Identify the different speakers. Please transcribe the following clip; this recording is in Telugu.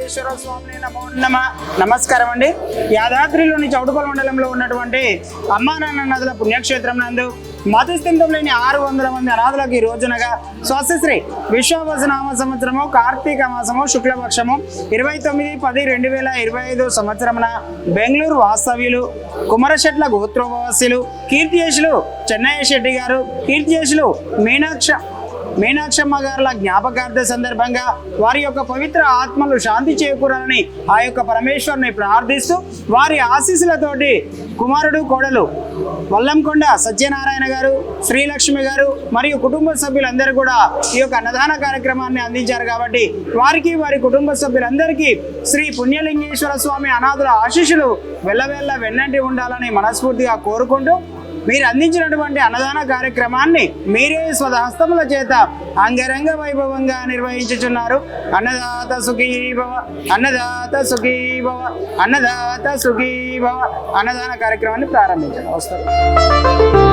Speaker 1: లింగేశ్వర స్వామి నమో నమః. నమస్కారం అండి. యాదాద్రిలోని చౌటుపల్లి మండలంలో ఉన్నటువంటి అమ్మా నాన్న నదుల పుణ్యక్షేత్రం నందు మతస్థితం లేని 600 మంది అనాథులకు ఈ రోజునగా స్వస్తిశ్రీ విశ్వావసనామ సంవత్సరము కార్తీక మాసము శుక్లపక్షము 29/10/2025 సంవత్సరమున బెంగళూరు వాస్తవ్యులు కుమరశెట్ల గోత్రోపవాసులు కీర్తియేషులు చెన్నయ్య శెట్టి గారు కీర్తియేషులు మీనాక్షమ్మ గారుల జ్ఞాపకార్థ సందర్భంగా వారి యొక్క పవిత్ర ఆత్మలు శాంతి చేకూరాలని ఆ యొక్క పరమేశ్వరుని ప్రార్థిస్తూ వారి ఆశీస్సులతోటి కుమారుడు కోడలు వల్లంకొండ సత్యనారాయణ గారు శ్రీలక్ష్మి గారు మరియు కుటుంబ సభ్యులందరూ కూడా ఈ యొక్క అన్నదాన కార్యక్రమాన్ని అందించారు కాబట్టి వారికి వారి కుటుంబ సభ్యులందరికీ శ్రీ పుణ్యలింగేశ్వర స్వామి అనాథుల ఆశీస్సులు వెళ్ళవెళ్ళ వెన్నంటి ఉండాలని మనస్ఫూర్తిగా కోరుకుంటూ మీరు అందించినటువంటి అన్నదాన కార్యక్రమాన్ని మీరే స్వహస్తముల చేత అంగరంగ వైభవంగా నిర్వహించుచున్నారు. అన్నదాత సుఖీ భవ, అన్నదాత సుఖీ భవ, అన్నదాత సుఖీ భవ. అన్నదాన కార్యక్రమాన్ని ప్రారంభించారు. వస్తారు.